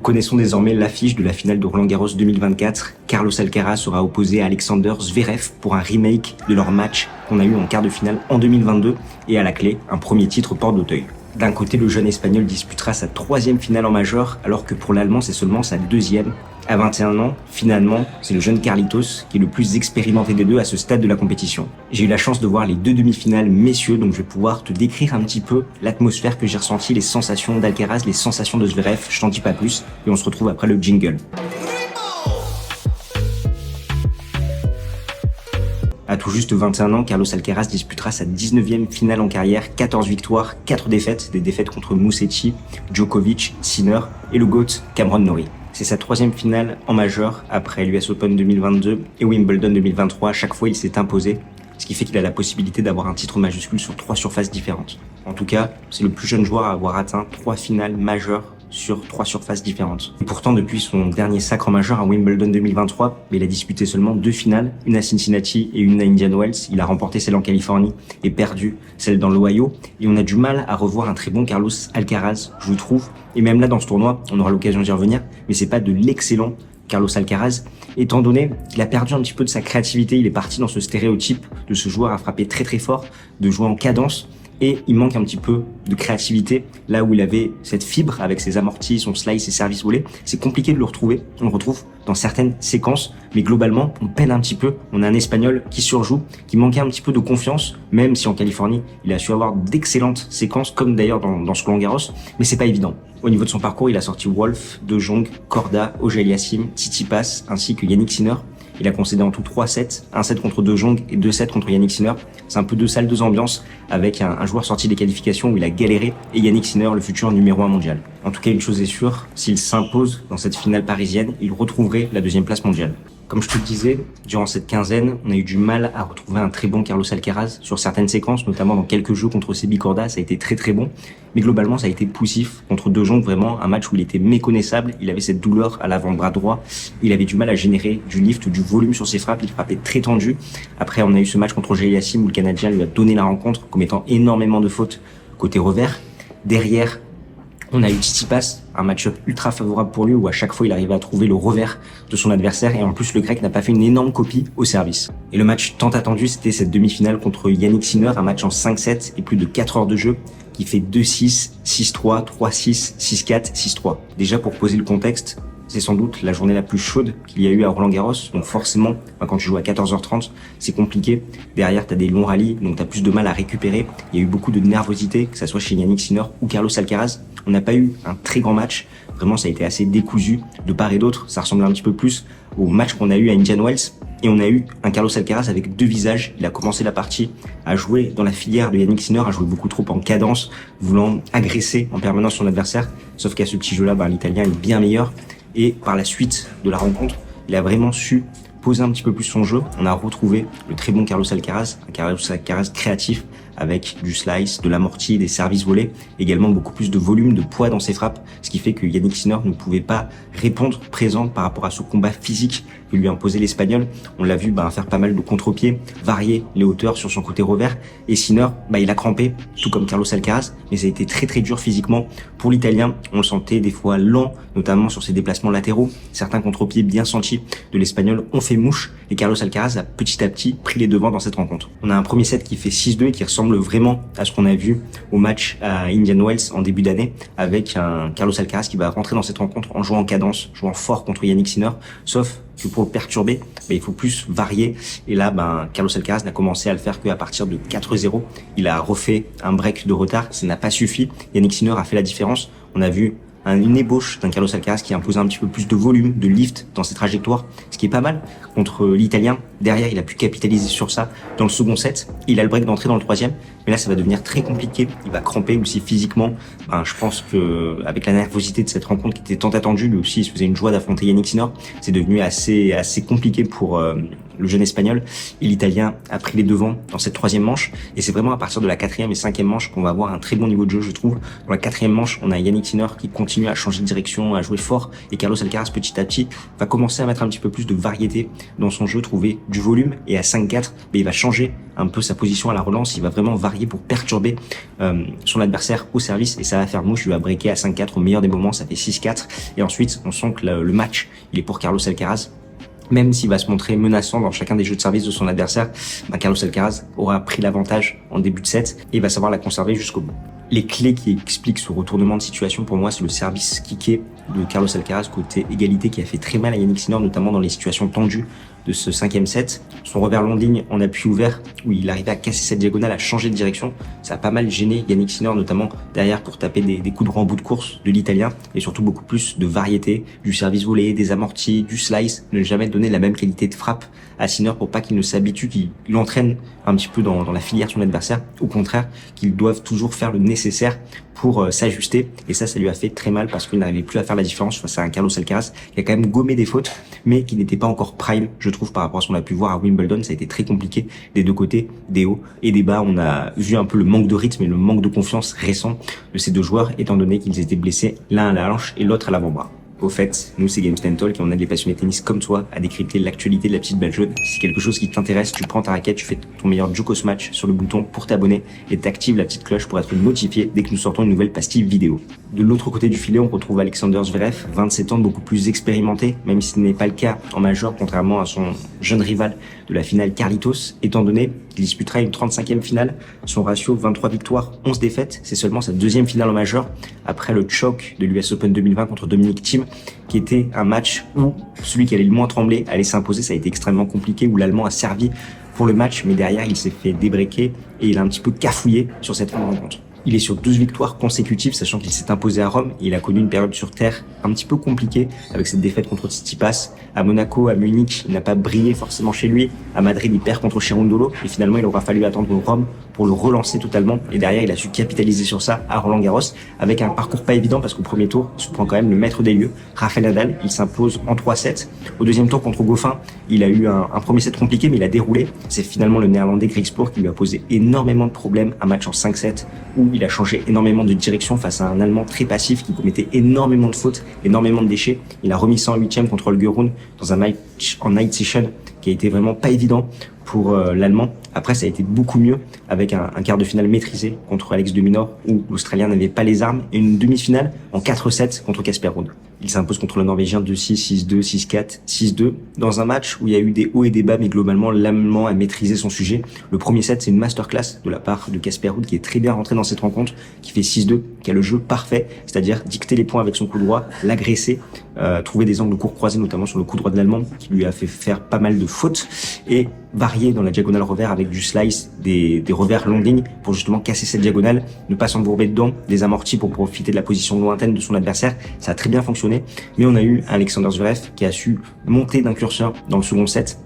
connaissons désormais l'affiche de la finale de Roland-Garros 2024. Carlos Alcaraz sera opposé à Alexander Zverev pour un remake de leur match qu'on a eu en quart de finale en 2022 et à la clé, un premier titre porte d'Auteuil. D'un côté, le jeune Espagnol disputera sa 3e finale en majeur, alors que pour l'Allemand, c'est seulement sa 2e. À 21 ans, finalement, c'est le jeune Carlitos qui est le plus expérimenté des deux à ce stade de la compétition. J'ai eu la chance de voir les 2 demi-finales messieurs, donc je vais pouvoir te décrire un petit peu l'atmosphère que j'ai ressentie, les sensations d'Alcaraz, les sensations de Zverev, je t'en dis pas plus, et on se retrouve après le jingle. À tout juste 21 ans, Carlos Alcaraz disputera sa 19e finale en carrière, 14 victoires, 4 défaites, des défaites contre Musetti, Djokovic, Sinner et le GOAT Cameron Norrie. C'est sa 3e finale en majeur après l'US Open 2022 et Wimbledon 2023. Chaque fois, il s'est imposé, ce qui fait qu'il a la possibilité d'avoir un titre majuscule sur 3 surfaces différentes. En tout cas, c'est le plus jeune joueur à avoir atteint 3 finales majeures sur 3 surfaces différentes. Et pourtant, depuis son dernier sacre en majeur à Wimbledon 2023, il a disputé seulement 2 finales, une à Cincinnati et une à Indian Wells. Il a remporté celle en Californie et perdu celle dans l'Ohio. Et on a du mal à revoir un très bon Carlos Alcaraz, je trouve. Et même là, dans ce tournoi, on aura l'occasion d'y revenir, mais c'est pas de l'excellent Carlos Alcaraz, étant donné qu'il a perdu un petit peu de sa créativité. Il est parti dans ce stéréotype de ce joueur à frapper très très fort, de jouer en cadence. Et il manque un petit peu de créativité, là où il avait cette fibre avec ses amortis, son slice, ses services volés. C'est compliqué de le retrouver. On le retrouve dans certaines séquences, mais globalement, on peine un petit peu. On a un Espagnol qui surjoue, qui manquait un petit peu de confiance, même si en Californie, il a su avoir d'excellentes séquences, comme d'ailleurs dans ce Roland-Garros, mais c'est pas évident. Au niveau de son parcours, il a sorti Wolf, De Jong, Korda, Auger-Aliassime, Tsitsipas, ainsi que Yannick Sinner. Il a concédé en tout 3 sets, un set contre De Jong et 2 sets contre Yannick Sinner. C'est un peu 2 salles, 2 ambiances, avec un joueur sorti des qualifications où il a galéré, et Yannick Sinner, le futur numéro 1 mondial. En tout cas, une chose est sûre, s'il s'impose dans cette finale parisienne, il retrouverait la 2e place mondiale. Comme je te le disais, durant cette quinzaine, on a eu du mal à retrouver un très bon Carlos Alcaraz sur certaines séquences, notamment dans quelques jeux contre Sebi Korda, ça a été très très bon. Mais globalement, ça a été poussif contre De Jong, vraiment un match où il était méconnaissable. Il avait cette douleur à l'avant-bras droit. Il avait du mal à générer du lift, du volume sur ses frappes. Il frappait très tendu. Après, on a eu ce match contre Auger-Aliassime où le Canadien lui a donné la rencontre, commettant énormément de fautes côté revers. Derrière, on a eu Tsitsipas, un match-up ultra favorable pour lui où à chaque fois il arrivait à trouver le revers de son adversaire et en plus le grec n'a pas fait une énorme copie au service. Et le match tant attendu, c'était cette demi-finale contre Yannick Sinner, un match en 5-7 et plus de 4 heures de jeu qui fait 2-6, 6-3, 3-6, 6-4, 6-3. Déjà pour poser le contexte, c'est sans doute la journée la plus chaude qu'il y a eu à Roland-Garros, donc forcément, quand tu joues à 14h30, c'est compliqué. Derrière, t'as des longs rallyes, donc t'as plus de mal à récupérer. Il y a eu beaucoup de nervosité, que ça soit chez Yannick Sinner ou Carlos Alcaraz. On n'a pas eu un très grand match. Vraiment, ça a été assez décousu de part et d'autre. Ça ressemble un petit peu plus au match qu'on a eu à Indian Wells. Et on a eu un Carlos Alcaraz avec 2 visages. Il a commencé la partie à jouer dans la filière de Yannick Sinner, à jouer beaucoup trop en cadence, voulant agresser en permanence son adversaire. Sauf qu'à ce petit jeu-là, l'Italien est bien meilleur. Et par la suite de la rencontre, il a vraiment su poser un petit peu plus son jeu. On a retrouvé le très bon Carlos Alcaraz, un Carlos Alcaraz créatif avec du slice, de l'amorti, des services volés, également beaucoup plus de volume, de poids dans ses frappes, ce qui fait que Yannick Sinner ne pouvait pas répondre présent par rapport à ce combat physique que lui imposait l'Espagnol. On l'a vu faire pas mal de contre-pieds, varier les hauteurs sur son côté revers, et Sinner, il a crampé, tout comme Carlos Alcaraz, mais ça a été très très dur physiquement pour l'Italien. On le sentait des fois lent, notamment sur ses déplacements latéraux. Certains contre-pieds bien sentis de l'Espagnol ont fait mouche, et Carlos Alcaraz a petit à petit pris les devants dans cette rencontre. On a un premier set qui fait 6-2 et qui ressemble vraiment à ce qu'on a vu au match à Indian Wells en début d'année, avec un Carlos Alcaraz qui va rentrer dans cette rencontre en jouant en cadence, jouant fort contre Yannick Sinner, sauf que pour le perturber, il faut plus varier. Et là, Carlos Alcaraz n'a commencé à le faire qu'à partir de 4-0. Il a refait un break de retard, ça n'a pas suffi. Yannick Sinner a fait la différence. On a vu une ébauche d'un Carlos Alcaraz qui imposait un petit peu plus de volume, de lift dans ses trajectoires, ce qui est pas mal contre l'Italien. Derrière, il a pu capitaliser sur ça dans le second set. Il a le break d'entrée dans le 3e, mais là, ça va devenir très compliqué. Il va cramper aussi physiquement. Je pense que avec la nervosité de cette rencontre qui était tant attendue, lui aussi, il se faisait une joie d'affronter Yannick Sinner. C'est devenu assez compliqué pour le jeune espagnol, et l'Italien a pris les devants dans cette troisième manche. Et c'est vraiment à partir de la quatrième et cinquième manche qu'on va avoir un très bon niveau de jeu, je trouve. Dans la quatrième manche, on a Yannick Sinner qui continue à changer de direction, à jouer fort, et Carlos Alcaraz petit à petit va commencer à mettre un petit peu plus de variété dans son jeu, trouver du volume, et à 5-4, il va changer un peu sa position à la relance, il va vraiment varier pour perturber son adversaire au service, et ça va faire mouche. Il va breaker à 5-4 au meilleur des moments, ça fait 6-4, et ensuite on sent que le match il est pour Carlos Alcaraz. Même s'il va se montrer menaçant dans chacun des jeux de service de son adversaire, Carlos Alcaraz aura pris l'avantage en début de set et il va savoir la conserver jusqu'au bout. Les clés qui expliquent ce retournement de situation, pour moi, c'est le service kické de Carlos Alcaraz côté égalité qui a fait très mal à Yannick Sinner, notamment dans les situations tendues de ce cinquième set. Son revers long ligne en appui ouvert, où il arrivait à casser cette diagonale, à changer de direction. Ça a pas mal gêné Yannick Sinner, notamment derrière pour taper des coups de droit en bout de course de l'Italien, et surtout beaucoup plus de variété, du service volé, des amortis, du slice, ne jamais donner la même qualité de frappe à Sinner pour pas qu'il ne s'habitue, qu'il l'entraîne un petit peu dans la filière de son adversaire. Au contraire, qu'ils doivent toujours faire le nécessaire pour s'ajuster, et ça lui a fait très mal parce qu'il n'arrivait plus à faire la différence face à un Carlos Alcaraz qui a quand même gommé des fautes, mais qui n'était pas encore prime, je trouve, par rapport à ce qu'on a pu voir à Wimbledon. Ça a été très compliqué des deux côtés, des hauts et des bas. On a vu un peu le manque de rythme et le manque de confiance récent de ces deux joueurs, étant donné qu'ils étaient blessés l'un à la hanche et l'autre à l'avant-bras. Au fait, nous c'est Games Talk et on a des passionnés de tennis comme toi à décrypter l'actualité de la petite balle jaune. Si quelque chose qui t'intéresse, tu prends ta raquette, tu fais ton meilleur Jokos match sur le bouton pour t'abonner et t'actives la petite cloche pour être notifié dès que nous sortons une nouvelle pastille vidéo. De l'autre côté du filet, on retrouve Alexander Zverev, 27 ans, beaucoup plus expérimenté, même si ce n'est pas le cas en major, contrairement à son jeune rival de la finale Carlitos, étant donné qu'il disputera une 35e finale. Son ratio 23 victoires, 11 défaites, c'est seulement sa deuxième finale en major, après le choc de l'US Open 2020 contre Dominic Thiem, qui était un match où celui qui allait le moins trembler allait s'imposer. Ça a été extrêmement compliqué, où l'Allemand a servi pour le match, mais derrière il s'est fait débreaker et il a un petit peu cafouillé sur cette fin de rencontre. Il est sur 12 victoires consécutives, sachant qu'il s'est imposé à Rome. Il a connu une période sur terre un petit peu compliquée avec cette défaite contre Tsitsipas. À Monaco, à Munich, il n'a pas brillé forcément chez lui. À Madrid, il perd contre Cherundolo. Et finalement, il aura fallu attendre Rome pour le relancer totalement. Et derrière, il a su capitaliser sur ça à Roland-Garros avec un parcours pas évident parce qu'au premier tour, il se prend quand même le maître des lieux, Rafael Nadal. Il s'impose en 3-7. Au deuxième tour contre Goffin, il a eu un premier set compliqué, mais il a déroulé. C'est finalement le néerlandais Griekspoor qui lui a posé énormément de problèmes. Un match en 5-7 où il a changé énormément de direction face à un Allemand très passif qui commettait énormément de fautes, énormément de déchets. Il a remis ça en 8e contre Holger Rune dans un match en night session qui a été vraiment pas évident pour l'Allemand. Après, ça a été beaucoup mieux avec un quart de finale maîtrisé contre Alex de Minaur où l'Australien n'avait pas les armes, et une demi-finale en 4-7 contre Casper Ruud. Il s'impose contre le Norvégien 2-6, 6-2, 6-4, 6-2 dans un match où il y a eu des hauts et des bas, mais globalement l'Allemand a maîtrisé son sujet. Le premier set, c'est une masterclass de la part de Casper Ruud qui est très bien rentré dans cette rencontre, qui fait 6-2, qui a le jeu parfait, c'est-à-dire dicter les points avec son coup droit, l'agresser, trouver des angles de cours croisés, notamment sur le coup droit de l'Allemand qui lui a fait faire pas mal de fautes, et varier dans la diagonale revers avec du slice, des revers long ligne pour justement casser cette diagonale, ne pas s'embourber dedans, des amortis pour profiter de la position lointaine de son adversaire. Ça a très bien fonctionné, mais on a eu Alexander Zverev qui a su monter d'un curseur dans le second set,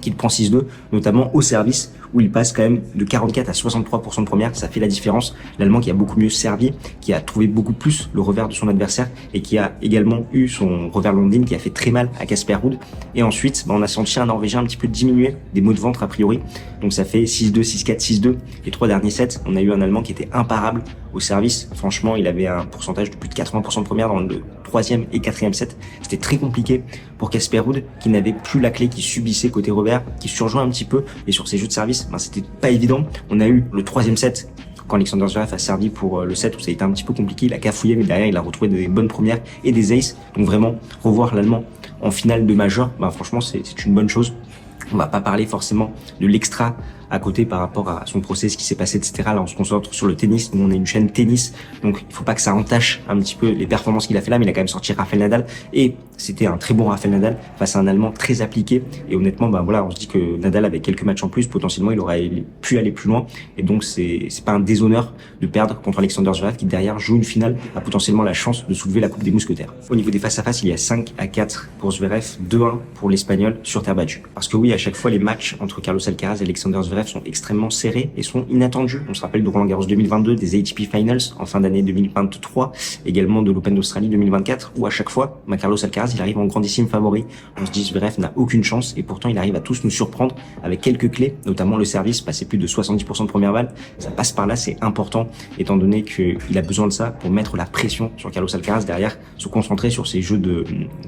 qui prend 6-2, notamment au service, où il passe quand même de 44 à 63% de première. Ça fait la différence. L'Allemand qui a beaucoup mieux servi, qui a trouvé beaucoup plus le revers de son adversaire et qui a également eu son revers long ligne qui a fait très mal à Casper Ruud. Et ensuite, on a senti un Norvégien un petit peu diminuer, des maux de ventre a priori. Donc ça fait 6-2, 6-4, 6-2. Les trois derniers sets, on a eu un Allemand qui était imparable au service. Franchement, il avait un pourcentage de plus de 80% de première dans le troisième et quatrième set. C'était très compliqué pour Casper Ruud qui n'avait plus la clé, qui subissait côté revers, qui surjouait un petit peu. Et sur ses jeux de service, c'était pas évident. On a eu le troisième set quand Alexander Zverev a servi pour le set où ça a été un petit peu compliqué. Il a cafouillé, mais derrière il a retrouvé des bonnes premières et des aces. Donc vraiment, revoir l'Allemand en finale de major, franchement c'est une bonne chose. On va pas parler forcément de l'extra à côté par rapport à son procès, ce qui s'est passé, etc. Là, on se concentre sur le tennis. Nous, on est une chaîne tennis, donc il faut pas que ça entache un petit peu les performances qu'il a fait là, mais il a quand même sorti Rafael Nadal, et c'était un très bon Rafael Nadal face à un Allemand très appliqué. Et honnêtement, voilà, on se dit que Nadal avec quelques matchs en plus, potentiellement, il aurait pu aller plus loin. Et donc, c'est pas un déshonneur de perdre contre Alexander Zverev, qui derrière joue une finale, a potentiellement la chance de soulever la Coupe des Mousquetaires. Au niveau des face-à-face, il y a 5-4 pour Zverev, 2-1 pour l'Espagnol sur terre battue. Parce que oui, à chaque fois, les matchs entre Carlos Alcaraz et Alexander Zverev Zverev sont extrêmement serrés et sont inattendus. On se rappelle de Roland Garros 2022, des ATP Finals en fin d'année 2023, également de l'Open d'Australie 2024, où à chaque fois, Carlos Alcaraz, il arrive en grandissime favori. On se dit Zverev n'a aucune chance et pourtant il arrive à tous nous surprendre avec quelques clés, notamment le service, passer plus de 70% de première balle. Ça passe par là, c'est important étant donné qu'il a besoin de ça pour mettre la pression sur Carlos Alcaraz derrière, se concentrer sur ses jeux de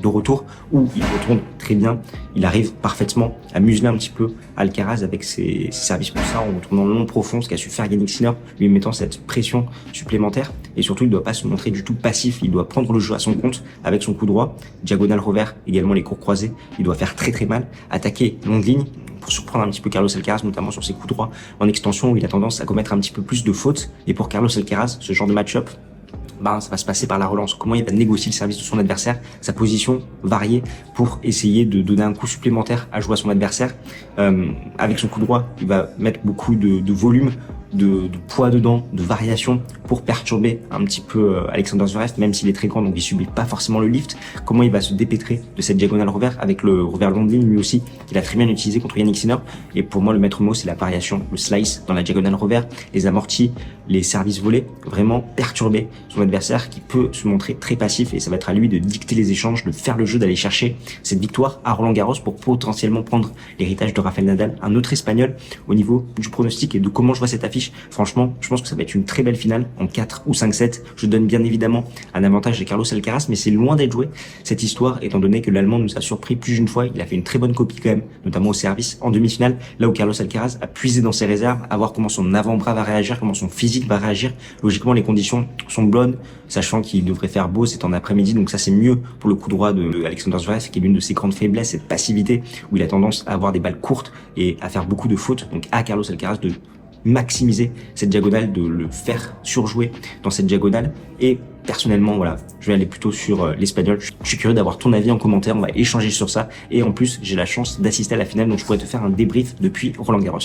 retour où il retourne très bien. Il arrive parfaitement à museler un petit peu Alcaraz avec ses services poussants en retournant long profond, ce qu'a su faire Yannick Sinner, lui mettant cette pression supplémentaire. Et surtout, il ne doit pas se montrer du tout passif, il doit prendre le jeu à son compte avec son coup droit, diagonal revers, également les cours croisés. Il doit faire très très mal, attaquer longue ligne pour surprendre un petit peu Carlos Alcaraz, notamment sur ses coups droits en extension où il a tendance à commettre un petit peu plus de fautes. Et pour Carlos Alcaraz, ce genre de match-up, ça va se passer par la relance. Comment il va négocier le service de son adversaire, sa position variée pour essayer de donner un coup supplémentaire à jouer à son adversaire. Avec son coup droit, il va mettre beaucoup de volume, de poids dedans, de variation pour perturber un petit peu Alexander Zverev, même s'il est très grand, donc il subit pas forcément le lift. Comment il va se dépêtrer de cette diagonale revers avec le revers long de ligne, lui aussi, qu'il a très bien utilisé contre Yannick Sinner. Et pour moi, le maître mot, c'est la variation, le slice dans la diagonale revers, les amortis, les services volés, vraiment perturber son adversaire qui peut se montrer très passif et ça va être à lui de dicter les échanges, de faire le jeu, d'aller chercher cette victoire à Roland Garros pour potentiellement prendre l'héritage de Rafael Nadal, un autre Espagnol au niveau du pronostic et de comment je vois cette affiche. Franchement, je pense que ça va être une très belle finale en 4 ou 5-7. Je donne bien évidemment un avantage à Carlos Alcaraz, mais c'est loin d'être joué cette histoire, étant donné que l'Allemand nous a surpris plus d'une fois. Il a fait une très bonne copie quand même, notamment au service en demi-finale, là où Carlos Alcaraz a puisé dans ses réserves, à voir comment son avant-bras va réagir, comment son physique va réagir. Logiquement, les conditions sont bonnes, sachant qu'il devrait faire beau, c'est en après-midi, donc ça c'est mieux pour le coup droit de Alexander Zverev, qui est l'une de ses grandes faiblesses, cette passivité, où il a tendance à avoir des balles courtes et à faire beaucoup de fautes. Donc à Carlos Alcaraz de maximiser cette diagonale, de le faire surjouer dans cette diagonale. Et personnellement, voilà, je vais aller plutôt sur l'Espagnol. Je suis curieux d'avoir ton avis en commentaire, on va échanger sur ça. Et en plus, j'ai la chance d'assister à la finale, donc je pourrais te faire un débrief depuis Roland Garros.